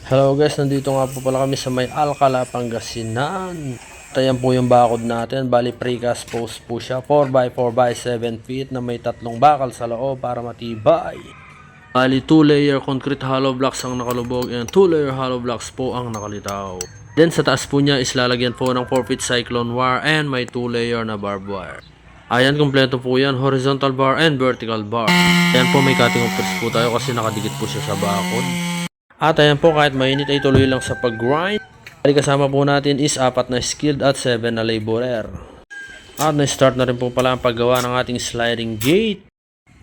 Hello guys, nandito nga po pala kami sa may Alcala, Pangasinan. Ayan po yung bakod natin. Bali precast post po siya. 4x4 x 7 feet na may tatlong bakal sa loob para matibay. Bali 2-layer concrete hollow blocks ang nakalubog and 2-layer hollow blocks po ang nakalitaw. Then sa taas po niya is lalagyan po ng 4-feet cyclone wire and may 2-layer na barbed wire. Ayan, kompleto po yan. Horizontal bar and vertical bar. Ayan po, may cutting of press po tayo kasi nakadikit po siya sa bakod. At ayan po, kahit mainit ay tuloy lang sa pag-grind. Kasama po natin is 4 na skilled at 7 na laborer. At na-start na rin po pala ang paggawa ng ating sliding gate.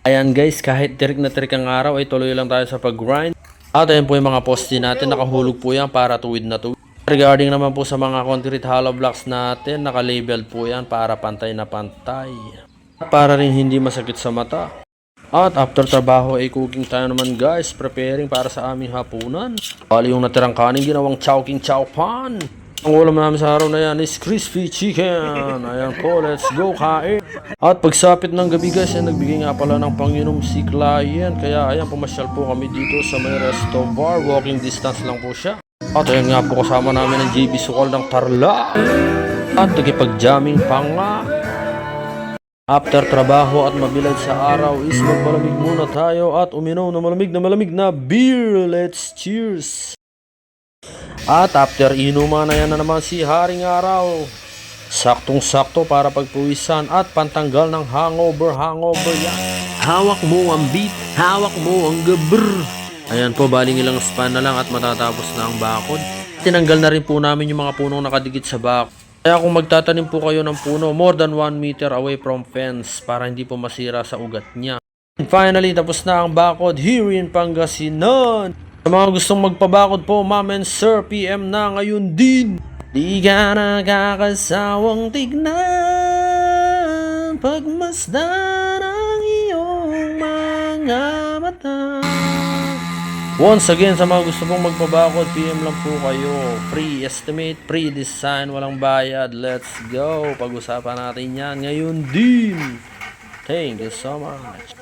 Ayan guys, kahit tirik na tirik ang araw ay tuloy lang tayo sa pag-grind. At ayan po yung mga poste natin, nakahulog po yan para tuwid na tuwid. Regarding naman po sa mga concrete hollow blocks natin, naka-label po yan para pantay na pantay. Para rin hindi masakit sa mata. At after trabaho ay cooking tayo naman guys, preparing para sa aming hapunan. Bali yung natirang kanin, ginawang chowking chow pan. Ang ulam namin sa araw na yan is crispy chicken. Ayan po, let's go kain. At pagsapit ng gabi guys, ay nagbigay nga pala ng panginom si client. Kaya ayan, pumasyal po kami dito sa may resto bar. Walking distance lang po siya. At ayan nga po, kasama namin ang JB Sukal ng Tarlac. At nagipag-jamming pa nga. After trabaho at mabilad sa araw is magpalamig muna tayo at uminom na malamig na beer. Let's cheers! At after inuman na yan na naman si Haring Araw. Saktong-sakto para pagpuwisan at pantanggal ng hangover yan. Hawak mo ang beat, hawak mo ang gabr. Ayan po, baling ilang span na lang at matatapos na ang bakod. Tinanggal na rin po namin yung mga punong nakadikit sa bakod. Kaya kung magtatanim po kayo ng puno, more than 1 meter away from fence para hindi po masira sa ugat niya. And finally, tapos na ang bakod here in Pangasinan. Sa mga gustong magpabakod po, ma'am and sir, PM na ngayon din. Di ka nakakasawang tignan, pagmasdan ang iyong mga mata. Once again, sa mga gusto pong magpabakod, PM lang po kayo. Free estimate, free design, walang bayad. Let's go. Pag-usapan natin yan ngayon din. Thank you so much.